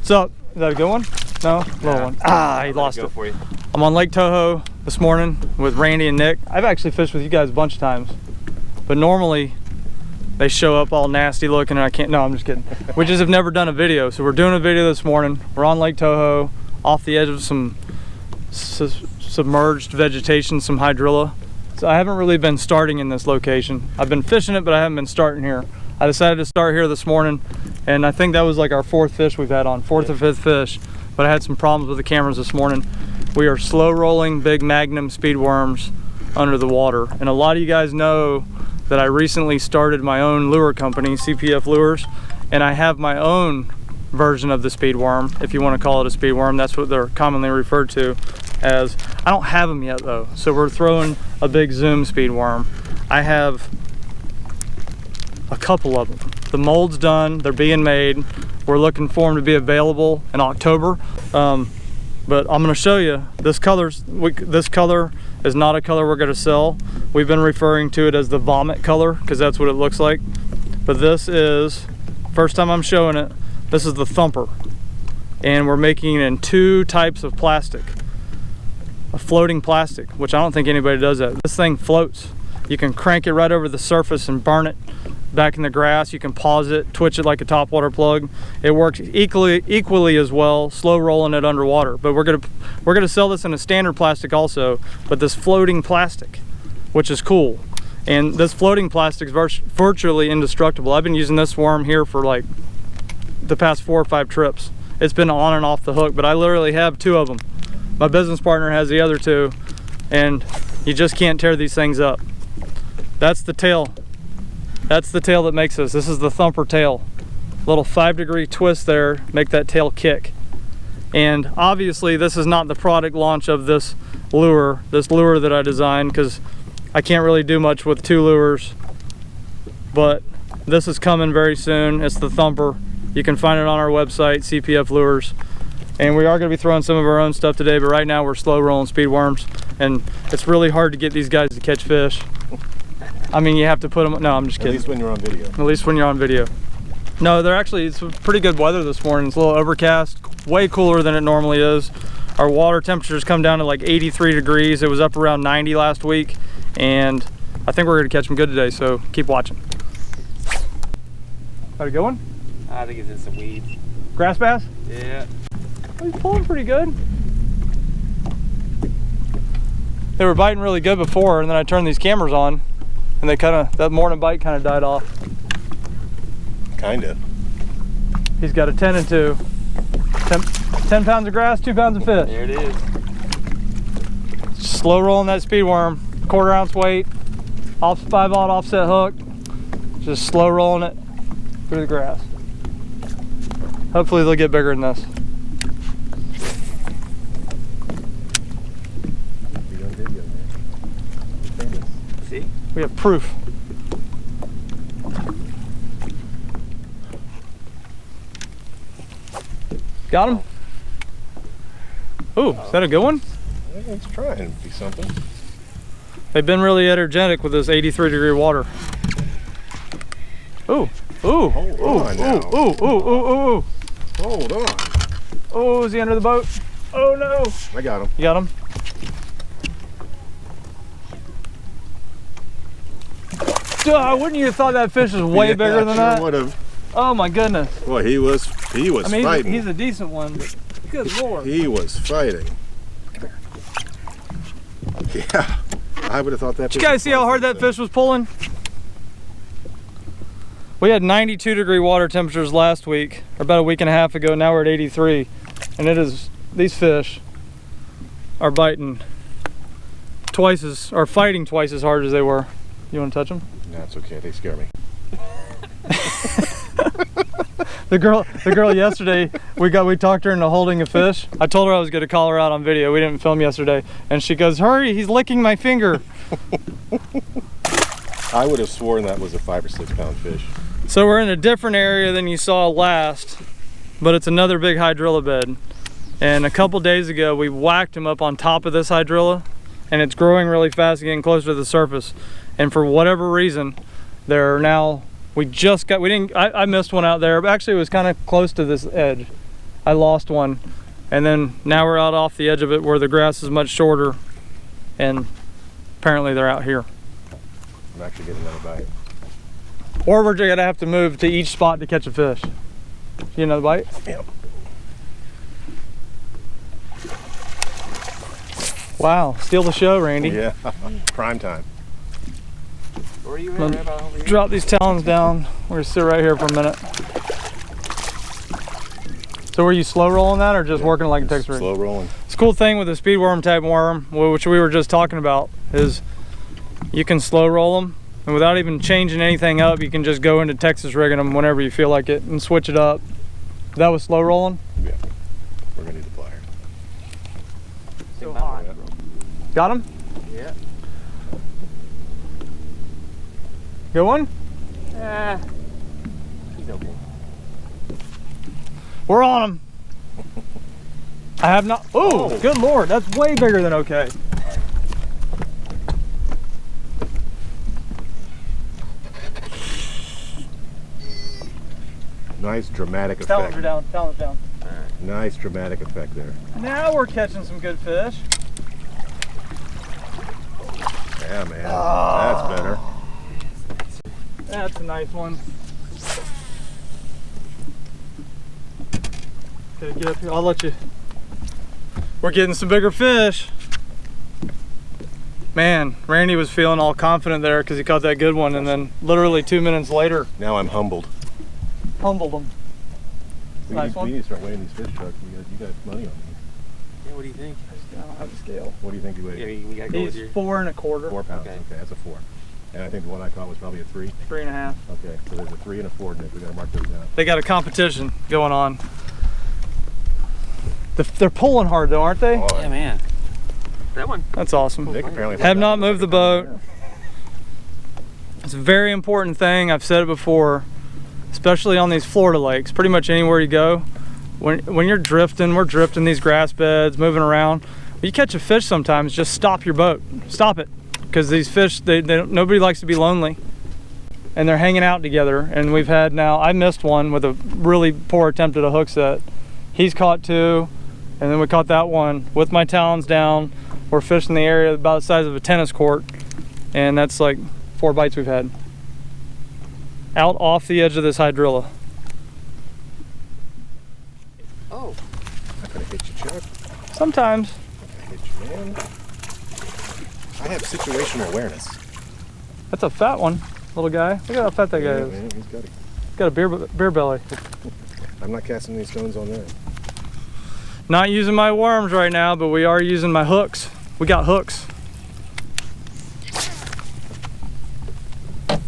What's up? Is that a good one? No? Little one. Ah, he lost it. For you. I'm on Lake Toho this morning with Randy and Nick. I've actually fished with you guys a bunch of times, but normally they show up all nasty looking and I can't. No, I'm just kidding. We just have never done a video, so we're doing a video this morning. We're on Lake Toho, off the edge of some submerged vegetation, some hydrilla. So I haven't really been starting in this location. I've been fishing it, but I haven't been starting here. I decided to start here this morning, and I think that was like our fourth fish we've had on, fourth or fifth fish, but I had some problems with the cameras this morning. We are slow rolling big Magnum speed worms under the water. And a lot of you guys know that I recently started my own lure company, CPF Lures, and I have my own version of the speed worm, if you want to call it a speed worm. That's what they're commonly referred to as. I don't have them yet though, so we're throwing a big zoom speed worm. I have a couple of them. The mold's done, they're being made. We're looking for them to be available in October. But I'm going to show you this color. This color is not a color we're going to sell. We've been referring to it as the vomit color because that's what it looks like. But this is, first time I'm showing it, this is the Thumper. And we're making it in two types of plastic. A floating plastic, which I don't think anybody does that. This thing floats. You can crank it right over the surface and burn it back in the grass. You can pause it, twitch it like a topwater plug. It works equally as well, slow rolling it underwater. But we're gonna sell this in a standard plastic also, but this floating plastic, which is cool. And this floating plastic is virtually indestructible. I've been using this worm here for like the past 4 or 5 trips. It's been on and off the hook, but I literally have 2 of them. My business partner has the other 2, and you just can't tear these things up. That's the tail. That's the tail that makes this. This is the Thumper tail. Little 5-degree twist there, make that tail kick. And obviously this is not the product launch of this lure that I designed, because I can't really do much with 2 lures. But this is coming very soon. It's the Thumper. You can find it on our website, CPF Lures. And we are going to be throwing some of our own stuff today, but right now we're slow rolling speed worms, and it's really hard to get these guys to catch fish. I mean, you have to put them, no, I'm just kidding. At least when you're on video. At least when you're on video. No, they're actually, it's pretty good weather this morning. It's a little overcast, way cooler than it normally is. Our water temperatures come down to like 83 degrees. It was up around 90 last week, and I think we're going to catch them good today, so keep watching. Got a good one? I think it's in some weeds. Grass bass? Yeah. Oh, he's pulling pretty good. They were biting really good before, and then I turned these cameras on, and they that morning bite kind of died off. Kinda. He's got a 10 and 2. 10 pounds of grass, 2 pounds of fish. There it is. Just slow rolling that speed worm, 1/4 ounce weight, 5/0 offset hook. Just slow rolling it through the grass. Hopefully they'll get bigger than this. See? We have proof. Got him? Ooh, is that a good one? It's trying to be something. They've been really energetic with this 83-degree water. Ooh, ooh, Hold on now. ooh, ooh, ooh, ooh, ooh. Hold on. Oh, is he under the boat? Oh no. I got him. You got him? Duh, wouldn't you have thought that fish was way bigger than that? Would've. Oh my goodness. Boy, he was I mean, fighting. he's a decent one, but good lord. He was fighting. Yeah, I would have thought that. Did you guys see how hard that fish was pulling? We had 92-degree water temperatures last week, or about a week and a half ago. Now we're at 83, and these fish are biting fighting twice as hard as they were. You want to touch them? No, it's okay. They scare me. The girl yesterday, we talked her into holding a fish. I told her I was going to call her out on video. We didn't film yesterday, and she goes, "Hurry! He's licking my finger." I would have sworn that was a 5 or 6 pound fish. So we're in a different area than you saw last, but it's another big hydrilla bed. And a couple days ago, we whacked him up on top of this hydrilla, and it's growing really fast, getting closer to the surface. And for whatever reason, there are now, I missed one out there, but actually it was kind of close to this edge. I lost one. And then now we're out off the edge of it where the grass is much shorter, and apparently they're out here. I'm actually getting another bite. Or we're gonna have to move to each spot to catch a fish. You another bite? Yep. Wow, steal the show, Randy. Yeah, prime time. Where are you at? I'm Right gonna about over here? drop these talons down. We're gonna sit right here for a minute. So were you slow rolling that or just working like a Texas rig? Slow rolling. It's a cool thing with a speed worm type worm, which we were just talking about, is you can slow roll them, and without even changing anything up, you can just go into Texas rigging them whenever you feel like it and switch it up. That was slow rolling? Yeah, we're gonna need the pliers. So hot. Yeah. Got him? Yeah. Good one? He's okay. We're on him. I have not. Oh, good Lord, that's way bigger than okay. Nice dramatic Talons are effect. down, talons down. Nice dramatic effect there. Now we're catching some good fish. Yeah, man. That's better. That's a nice one. Okay, get up here. I'll let you. We're getting some bigger fish. Man, Randy was feeling all confident there because he caught that good one, and then literally 2 minutes later, Now I'm humbled. humbled him. Nice one. We need to start weighing these fish trucks. You got money on me. Yeah, what do you think? I don't have a scale. What do you think you weigh? Yeah, we gotta go with He's your... 4 1/4. 4 pounds. Okay. Okay, that's a 4. And I think the one I caught was probably a 3. 3 1/2. Okay, so there's a 3 and a 4, Nick. We gotta mark those down. They got a competition going on. They're pulling hard though, aren't they? Oh, Yeah, man. That one. That's awesome. Nick apparently Have not moved the boat. It's a very important thing. I've said it before, especially on these Florida lakes. Pretty much anywhere you go, when you're drifting, we're drifting these grass beds, moving around. When you catch a fish, sometimes just stop your boat. Stop it, because these fish, nobody likes to be lonely, and they're hanging out together. And we've had now. I missed one with a really poor attempt at a hook set. He's caught 2, and then we caught that one with my talons down. We're fishing the area about the size of a tennis court, and that's like 4 bites we've had. Out off the edge of this hydrilla. Oh. I'm gonna hit you, Chuck. Sometimes. I'm gonna hit you, man. I have situational awareness. That's a fat one, little guy. Look at how fat that guy Yeah, is. man, he's got it. Got a beer belly. I'm not casting any stones on that. Not using my worms right now, but we are using my hooks. We got hooks. Put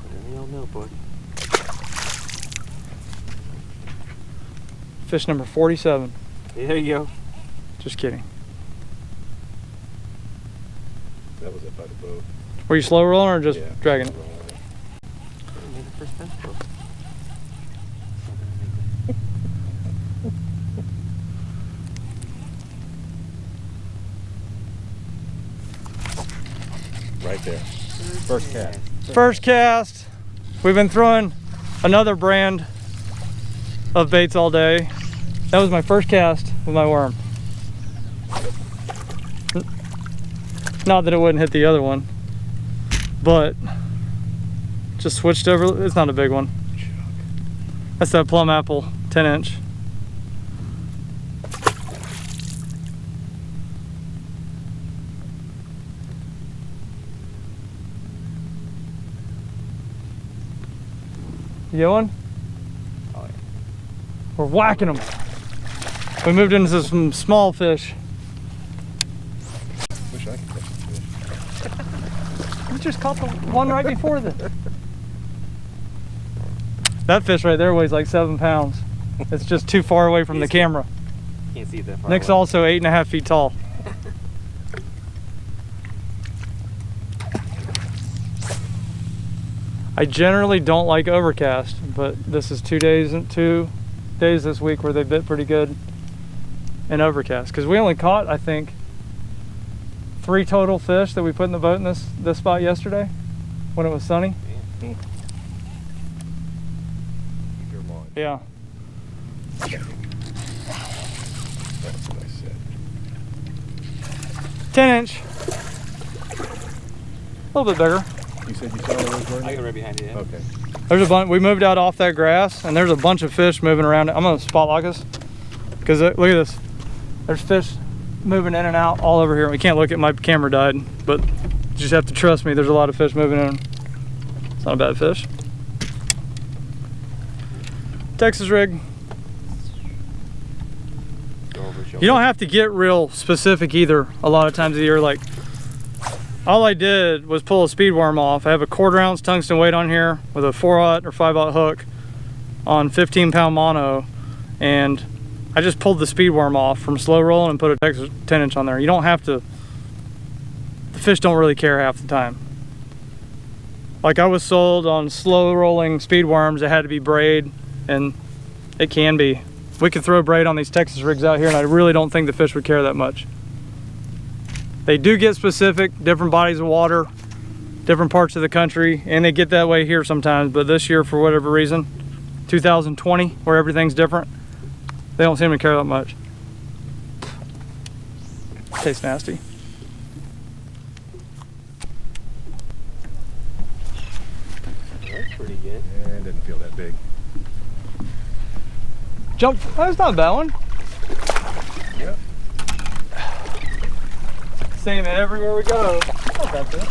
it in the old notebook. Fish number 47. Yeah, there you go. Just kidding. That was it by the boat. Were you slow rolling or just Yeah, dragging it? rolling it. I made the first pencil. Right there. First cast. First cast. We've been throwing another brand of baits all day. That was my first cast with my worm. Not that it wouldn't hit the other one, but just switched over. It's not a big one. That's that plum apple 10-inch. You get one? Oh, yeah. We're whacking them. We moved into some small fish. Wish I could catch this fish. We just caught the one right before this. That fish right there weighs like 7 pounds. It's just too far away from the camera. Can't see it that far. Nick's away. also 8.5 feet tall. I generally don't like overcast, but this is 2 days this week where they bit pretty good in overcast. Because we only caught, I think, 3 total fish that we put in the boat in this spot yesterday when it was sunny. Keep your line. Yeah. That's what I said. 10-inch. A little bit bigger. You said you saw those, Jordan? I got right behind you. Yeah. Okay. There's a bunch. We moved out off that grass, and there's a bunch of fish moving around. I'm gonna spot lock us because look at this. There's fish moving in and out all over here. We can't look at, my camera died, but you just have to trust me. There's a lot of fish moving in. It's not a bad fish. Texas rig. You don't have to get real specific either. A lot of times of the year, like all I did was pull a speed worm off. I have a 1/4 ounce tungsten weight on here with a 4/0 or 5/0 hook on 15-pound mono, and I just pulled the speed worm off from slow rolling and put a Texas 10-inch on there. You don't have to. The fish don't really care half the time. Like I was sold on slow rolling speed worms that had to be braid, and it can be. We could throw braid on these Texas rigs out here, and I really don't think the fish would care that much. They do get specific, different bodies of water, different parts of the country, and they get that way here sometimes, but this year, for whatever reason, 2020, where everything's different, they don't seem to care that much. Tastes nasty. That's pretty good. Yeah, it didn't feel that big. Jump, that's not a bad one. Yep. Saying that everywhere we go. Not bad fish.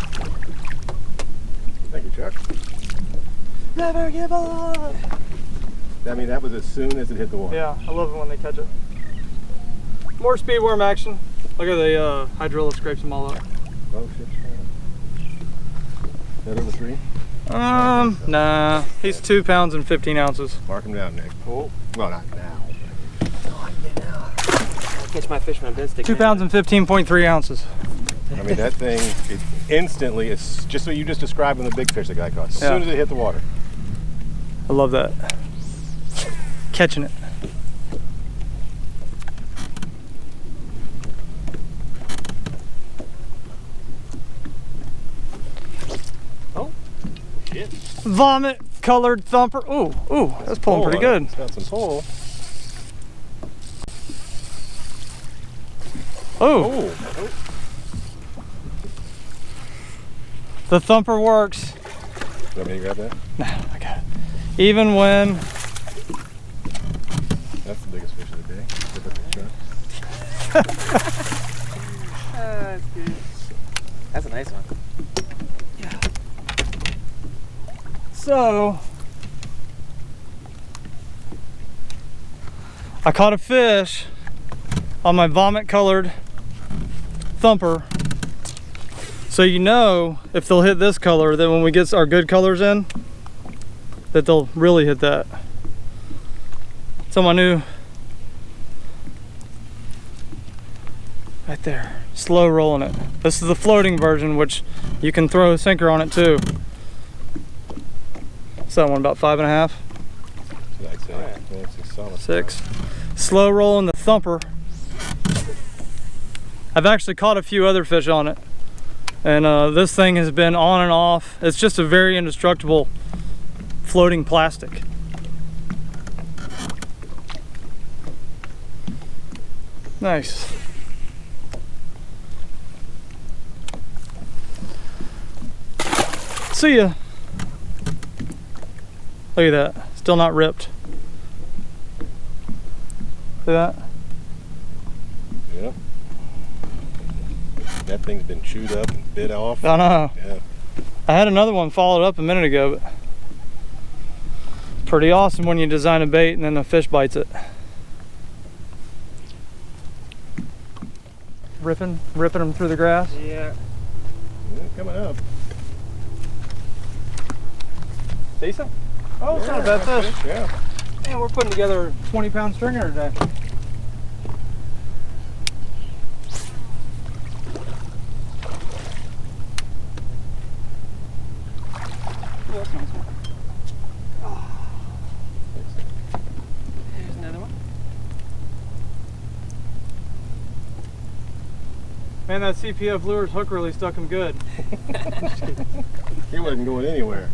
Thank you, Chuck. Never give up. I mean, that was as soon as it hit the water. Yeah, I love it when they catch it. More speed worm action. Look at the hydrilla scrapes them all up. Oh, shit. That over 3? Nah. He's 2 pounds and 15 ounces. Mark him down, Nick. Oh. Well, not now. I'll catch my fish when I'm dead sticking. 2 pounds and 15.3 ounces. I mean, that thing, it instantly, it's just what you just described when the big fish the guy caught. As soon as it hit the water. I love that. Catching it. Oh, shit. Vomit colored thumper. Ooh, ooh, that's pulling pretty good. It's got some pull. Oh, the thumper works. You want me to grab that? Nah, I got it. Even when That's the biggest fish of the day. That's good. That's a nice one. Yeah. So I caught a fish on my vomit colored thumper. So you know if they'll hit this color, then when we get our good colors in, that they'll really hit that. So my new, right there, slow rolling it. This is the floating version, which you can throw a sinker on it too. What's that one, about 5.5? I'd say. Yeah, it's a solid 6. Slow rolling the thumper. I've actually caught a few other fish on it, and this thing has been on and off. It's just a very indestructible floating plastic. Nice. See ya. Look at that, still not ripped. See that? Yep. That thing's been chewed up and bit off. I know. Yeah. I had another one followed up a minute ago, but pretty awesome when you design a bait and then a fish bites it. Ripping them through the grass. Yeah. Yeah, coming up. Decent. Oh, it's not a bad fish. Yeah. Man, we're putting together a 20-pound stringer today. There's another one. Man, that CPF Lures hook really stuck him good. He wasn't going anywhere.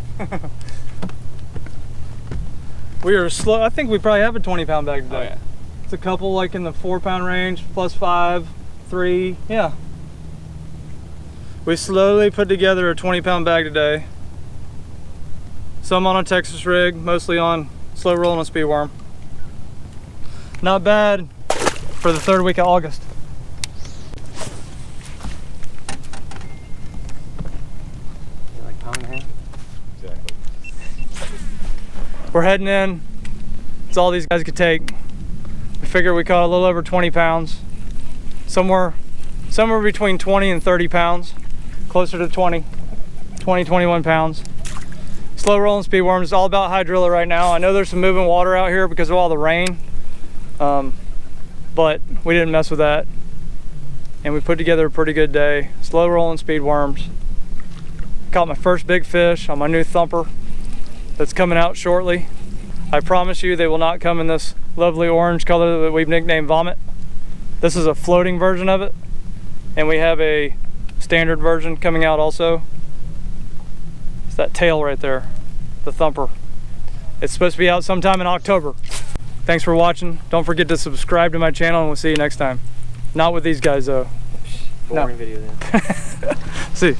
We are slow. I think we probably have a 20-pound bag today. Oh yeah. It's a couple like in the 4-pound range, plus 5, 3, yeah. We slowly put together a 20-pound bag today. Some on a Texas rig, mostly on slow rolling a speed worm. Not bad for the 3rd week of August. You like pound and a half? Exactly. We're heading in. It's all these guys could take. We figure we caught a little over 20 pounds. Somewhere between 20 and 30 pounds. Closer to 20, 21 pounds. Slow rolling speed worms. It's all about hydrilla right now. I know there's some moving water out here because of all the rain. But we didn't mess with that. And we put together a pretty good day. Slow rolling speed worms. Caught my first big fish on my new thumper that's coming out shortly. I promise you they will not come in this lovely orange color that we've nicknamed Vomit. This is a floating version of it. And we have a standard version coming out also. It's that tail right there, the thumper. It's supposed to be out sometime in October. Thanks for watching. Don't forget to subscribe to my channel and we'll see you next time. Not with these guys though. Boring video then. See.